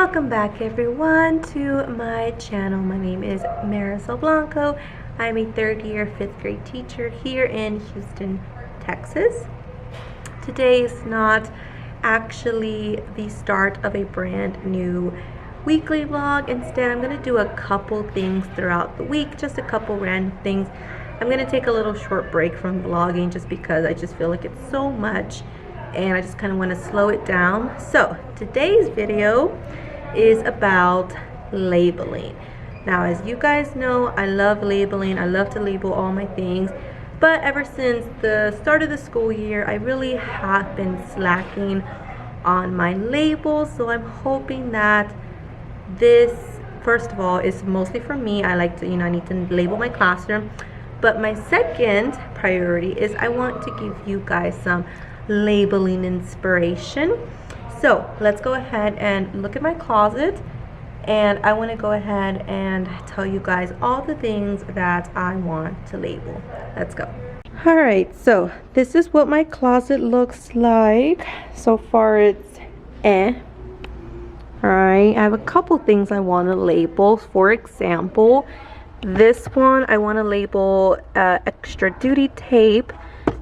Welcome back everyone to my channel. My name is Marisol Blanco. I'm a third year 5th grade teacher here in Houston, Texas. Today is not actually the start of a brand new weekly vlog. Instead, I'm going to do a couple things throughout the week, just a couple random things. I'm going to take a little short break from vlogging just because I just feel like it's so much and I just kind of want to slow it down. So today's video is about labeling. Now, as you guys know, I love labeling. I love to label all my things, but ever since the start of the school year, I really have been slacking on my labels. So I'm hoping that this, first of all, is mostly for me. I like to, I need to label my classroom, but my second priority is I want to give you guys some labeling inspiration. So let's go ahead and look at my closet, and I want to go ahead and tell you guys all the things that I want to label. Let's go. All right, so this is what my closet looks like. So far it's all right. I have a couple things I want to label. For example, this one I want to label extra duty tape.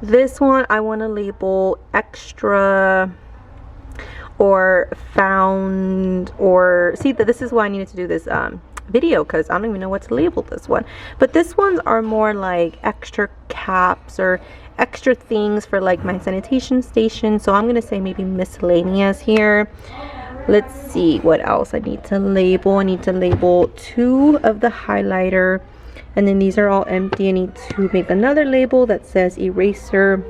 This one I want to label extra or found, or see that this is why I needed to do this video, because I don't even know what to label this one. But this ones are more like extra caps or extra things for like my sanitation station. So I'm gonna say maybe miscellaneous here. Let's see what else I need to label. I need to label 2 of the highlighter, and then these are all empty. I need to make another label that says eraser.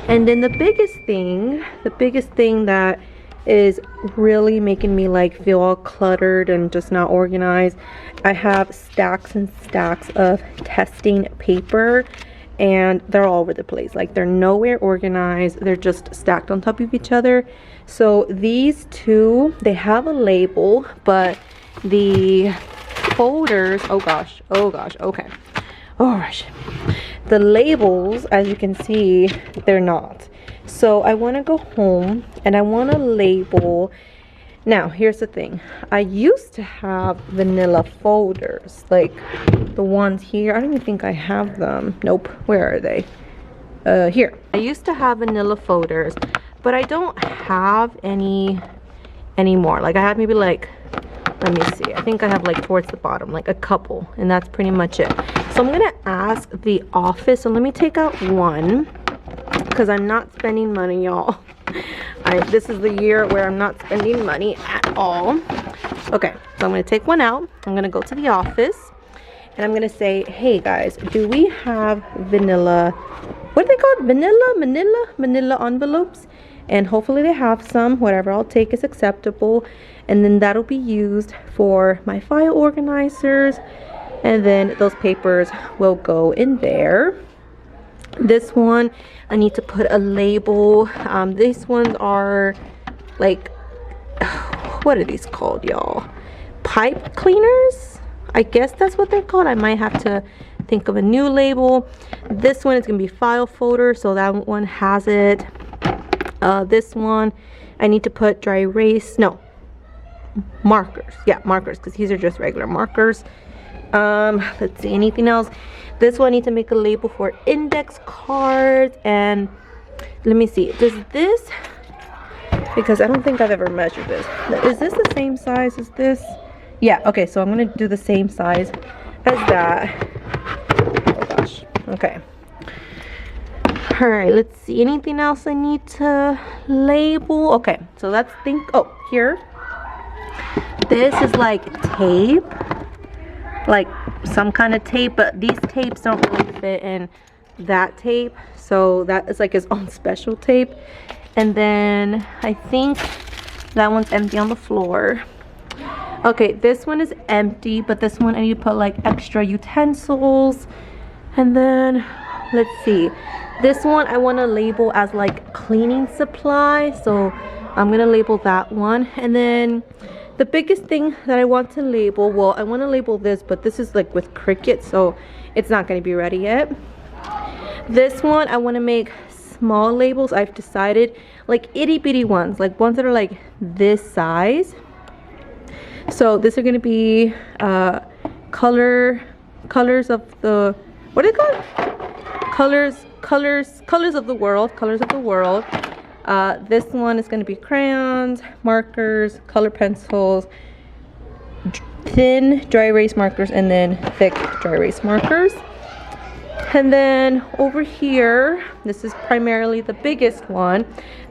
And then the biggest thing that is really making me like feel all cluttered and just not organized, I have stacks and stacks of testing paper, and they're all over the place. Like, they're nowhere organized, they're just stacked on top of each other. So these 2, they have a label, but the folders, oh gosh, okay, the labels, as you can see, they're not. So I want to go home and I want to label. Now here's the thing, I used to have vanilla folders, like the ones here. I don't even think I have them. Nope. Where are they? Here. I used to have vanilla folders, but I don't have any anymore. Like, I have maybe like, let me see, I think I have like towards the bottom, like a couple, and that's pretty much it. So I'm gonna ask the office. So let me take out one, because I'm not spending money, y'all. This is the year where I'm not spending money at all. Okay, so I'm gonna take one out. I'm gonna go to the office and I'm gonna say, hey guys, do we have vanilla, what are they called, manila envelopes? And hopefully they have some. Whatever I'll take is acceptable, and then that'll be used for my file organizers, and then those papers will go in there. This one I need to put a label. These ones are like, what are these called, y'all? Pipe cleaners, I guess that's what they're called. I might have to think of a new label. This one is gonna be file folder, so that one has it. This one I need to put dry erase, no, markers. Yeah, markers, because these are just regular markers. Let's see, anything else? This one I need to make a label for index cards. And let me see, does this, because I don't think I've ever measured this, is this the same size as this? Yeah, okay, so I'm gonna do the same size as that. Oh gosh, okay. All right, let's see, anything else I need to label? Okay, so let's think. Oh, here, this is like tape, like some kind of tape, but these tapes don't really fit in that tape, so that is like its own special tape. And then I think that one's empty on the floor. Okay, this one is empty, but this one I need to put like extra utensils. And then let's see, this one I want to label as like cleaning supply, so I'm gonna label that one. And then the biggest thing that I want to label, well, I want to label this, but this is like with Cricut, so it's not going to be ready yet. This one I want to make small labels. I've decided, like itty bitty ones, like ones that are like this size. So these are going to be colors of the, what are they called? Colors of the world. This one is going to be crayons, markers, color pencils, thin dry erase markers, and then thick dry erase markers. And then over here, this is primarily the biggest one.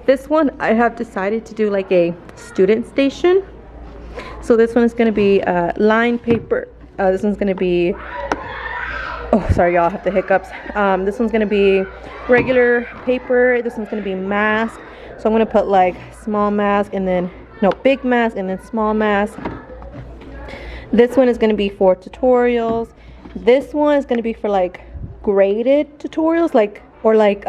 This one I have decided to do like a student station. So this one is going to be lined paper. This one's going to be, oh sorry y'all, I have the hiccups. This one's going to be regular paper. This one's going to be mask. So I'm going to put like small mask and then, no, big mask and then small mask. This one is going to be for tutorials. This one is going to be for like graded tutorials, like, or like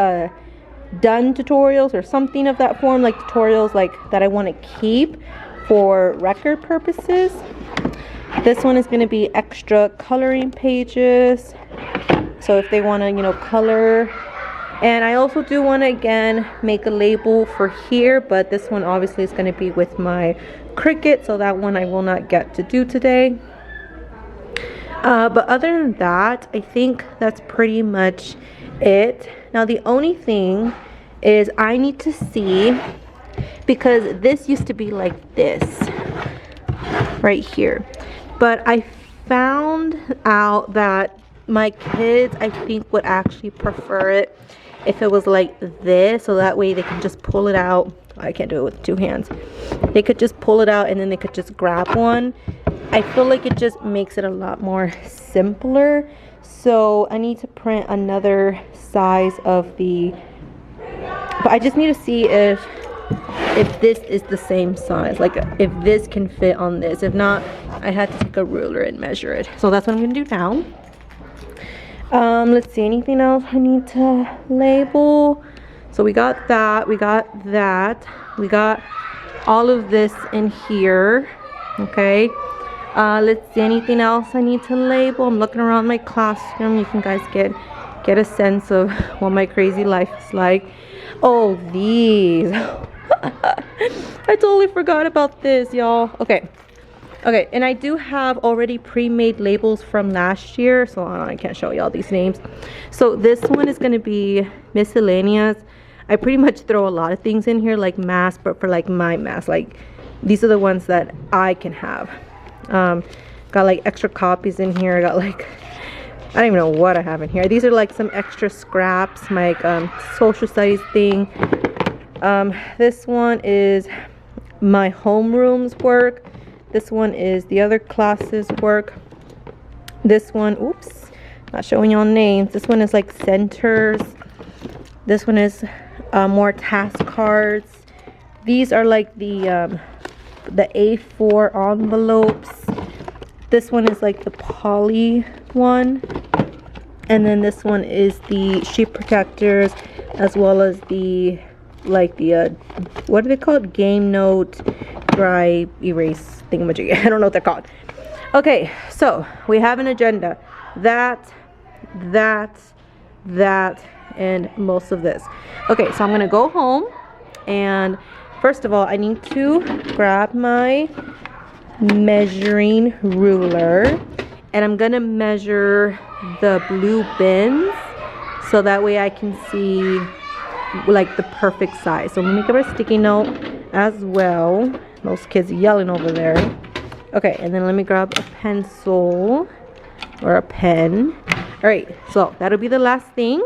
done tutorials or something of that form, like tutorials like that I want to keep for record purposes. This one is going to be extra coloring pages, so if they want to, you know, color. And I also do want to again make a label for here, but this one obviously is going to be with my Cricut, so that one I will not get to do today. But other than that, I think that's pretty much it. Now the only thing is I need to see, because this used to be like this right here, but I found out that my kids, I think, would actually prefer it if it was like this, so that way they can just pull it out. I can't do it with two hands. They could just pull it out and then they could just grab one. I feel like it just makes it a lot more simpler. So I need to print another size of the, but I just need to see if this is the same size, like if this can fit on this. If not, I had to take a ruler and measure it. So that's what I'm gonna do now. Let's see, anything else I need to label? So we got that, we got all of this in here. Okay, let's see, anything else I need to label? I'm looking around my classroom. You can guys get a sense of what my crazy life is like. Oh, these. I totally forgot about this, y'all. Okay, and I do have already pre-made labels from last year, so I can't show y'all these names. So this one is going to be miscellaneous. I pretty much throw a lot of things in here, like masks, but for like my mask, like these are the ones that I can have. Got like extra copies in here. I got like, I don't even know what I have in here. These are like some extra scraps, my social studies thing. This one is my homeroom's work. This one is the other class's work. This one, oops, not showing y'all names. This one is like centers. This one is more task cards. These are like the A4 envelopes. This one is like the poly one. And then this one is the sheet protectors, as well as the, like the, what are they called? Game note, dry erase thingamajig. I don't know what they're called. Okay, so we have an agenda. That, and most of this. Okay, so I'm gonna go home, and first of all, I need to grab my measuring ruler, and I'm gonna measure the blue bins so that way I can see like the perfect size. So let me grab a sticky note as well. Those kids yelling over there. Okay, and then let me grab a pencil or a pen. All right, so that'll be the last thing.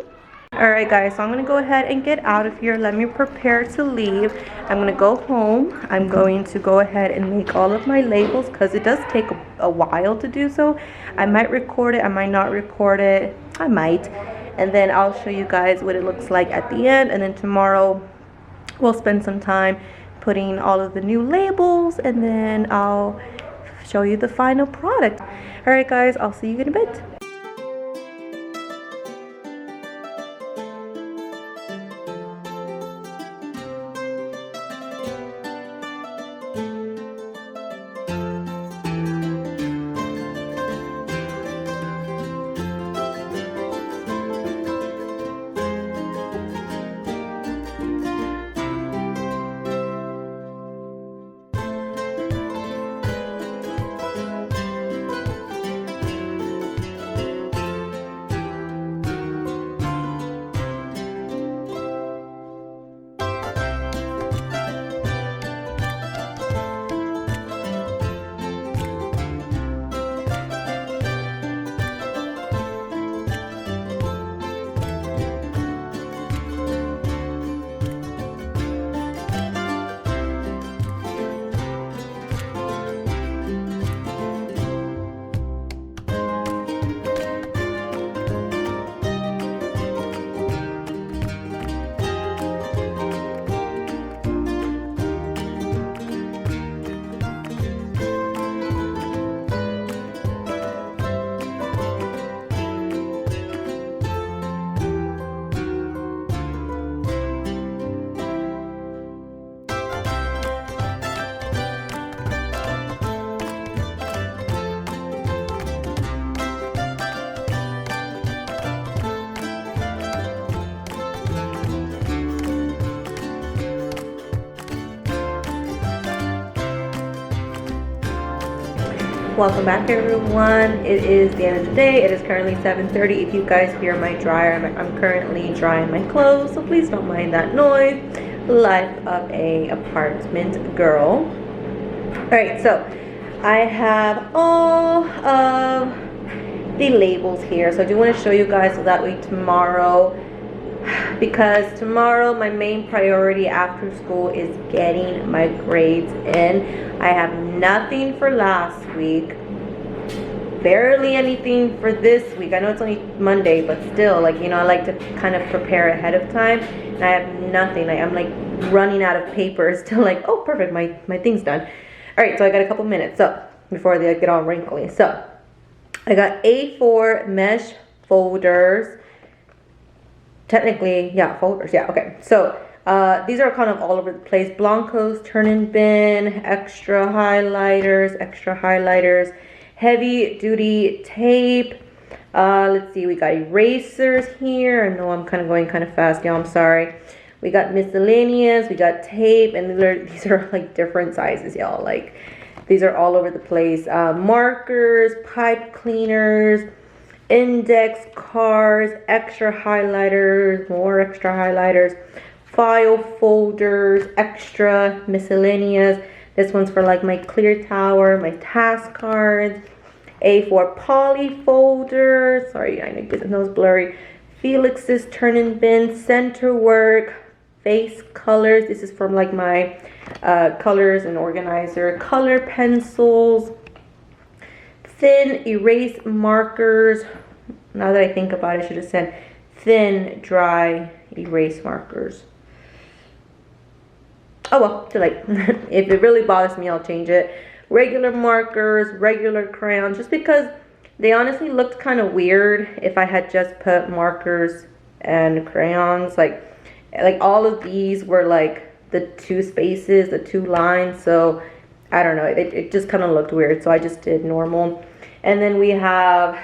All right, guys, so I'm gonna go ahead and get out of here. Let me prepare to leave. I'm gonna go home. I'm going to go ahead and make all of my labels because it does take a while to do so. I might record it, I might not record it, I might. And then I'll show you guys what it looks like at the end. And then tomorrow we'll spend some time putting all of the new labels, and then I'll show you the final product. All right, guys, I'll see you in a bit. welcome back everyone. It is the end of the day. It is currently 7:30. If you guys hear my dryer, I'm currently drying my clothes, so please don't mind that noise. Life of a apartment girl. Alright, so I have all of the labels here, so I do want to show you guys so that way tomorrow, because tomorrow my main priority after school is getting my grades in. I have nothing for last week, barely anything for this week. I know it's only Monday, but still, like, you know, I like to kind of prepare ahead of time, and I have nothing. I'm like running out of papers to like, oh perfect, my thing's done. All right, so I got a couple minutes so before they get all wrinkly. So I got A4 mesh folders. Technically, yeah, folders, yeah, okay. So these are kind of all over the place. Blancos, turn-in bin, extra highlighters, heavy duty tape. Let's see, we got erasers here. I know I'm kind of going kind of fast, y'all, I'm sorry. We got miscellaneous, we got tape, and these are like different sizes, y'all. Like, these are all over the place. Markers, pipe cleaners, index cards, extra highlighters, more extra highlighters, file folders, extra miscellaneous. This one's for like my clear tower, my task cards. A4 poly folder. Sorry, I know getting those blurry. Felix's turn-in bin, center work, face colors. This is from like my colors and organizer. Color pencils, thin erase markers. Now that I think about it, I should have said thin dry erase markers. Oh well, too late. If it really bothers me, I'll change it. Regular markers, regular crayons, just because they honestly looked kind of weird if I had just put markers and crayons. Like all of these were like the two spaces, the two lines, so I don't know, it just kind of looked weird, so I just did normal. And then we have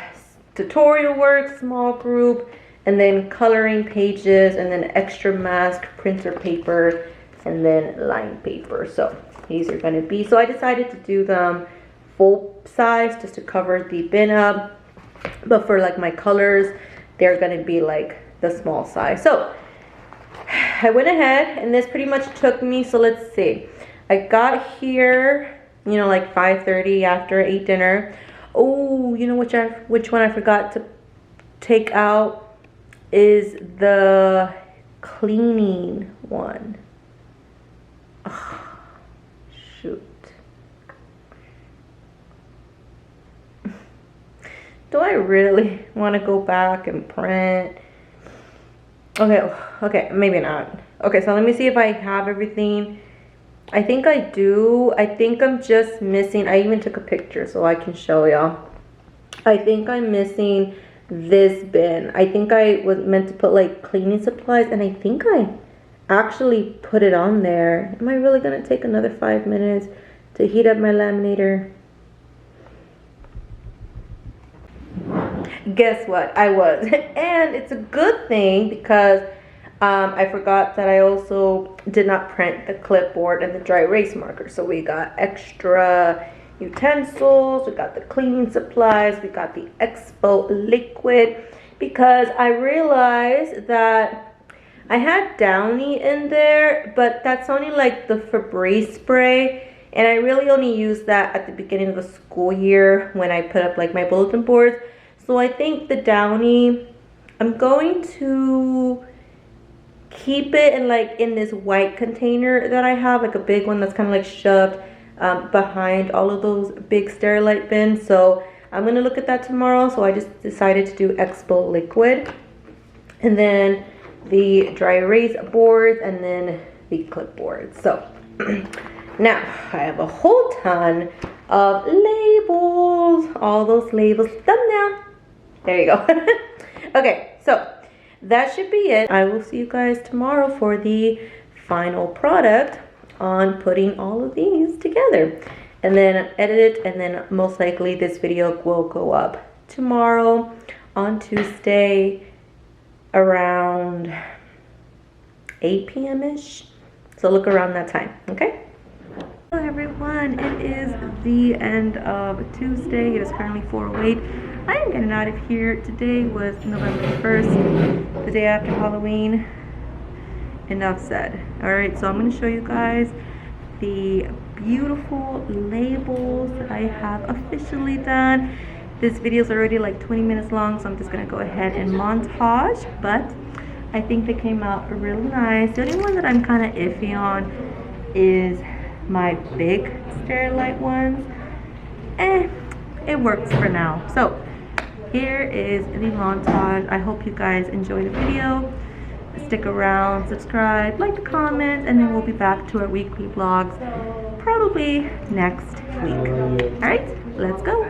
tutorial work, small group, and then coloring pages, and then extra mask, printer paper, and then line paper. So these are going to be, so I decided to do them full size just to cover the bin up, but for like my colors, they're going to be like the small size. So I went ahead, and this pretty much took me, so let's see, I got here, you know, like 5:30 after I ate dinner. Oh, you know which one I forgot to take out is the cleaning one. Oh, shoot. Do I really want to go back and print? Okay, maybe not. Okay, so let me see if I have everything. I think I do. I think I'm just missing, I even took a picture so I can show y'all. I think I'm missing this bin. I think I was meant to put like cleaning supplies, and I think I actually put it on there. Am I really gonna take another 5 minutes to heat up my laminator? Guess what? I was. And it's a good thing because I forgot that I also did not print the clipboard and the dry erase marker. So we got extra utensils, we got the cleaning supplies, we got the Expo liquid, because I realized that I had Downy in there, but that's only like the Febreze spray, and I really only used that at the beginning of the school year when I put up like my bulletin boards. So I think the Downy, I'm going to keep it in this white container that I have, like a big one that's kind of like shoved behind all of those big Sterilite bins. So I'm gonna look at that tomorrow. So I just decided to do Expo liquid, and then the dry erase boards, and then the clipboard. So now I have a whole ton of labels, all those labels, thumbnail, there you go. Okay, so that should be it. I will see you guys tomorrow for the final product on putting all of these together, and then edit it, and then most likely this video will go up tomorrow on Tuesday around 8 p.m. ish. So look around that time, okay? Hello everyone, everyone, it is the end of Tuesday. It is currently 4:08. I am getting out of here. Today was November 1st, the day after Halloween. Enough said. Alright, so I'm going to show you guys the beautiful labels that I have officially done. This video is already like 20 minutes long, so I'm just going to go ahead and montage, but I think they came out really nice. The only one that I'm kind of iffy on is my big Sterilite ones. It works for now. So here is the montage. I hope you guys enjoy the video. Stick around, subscribe, like the comment, and then we'll be back to our weekly vlogs probably next week. All right, let's go.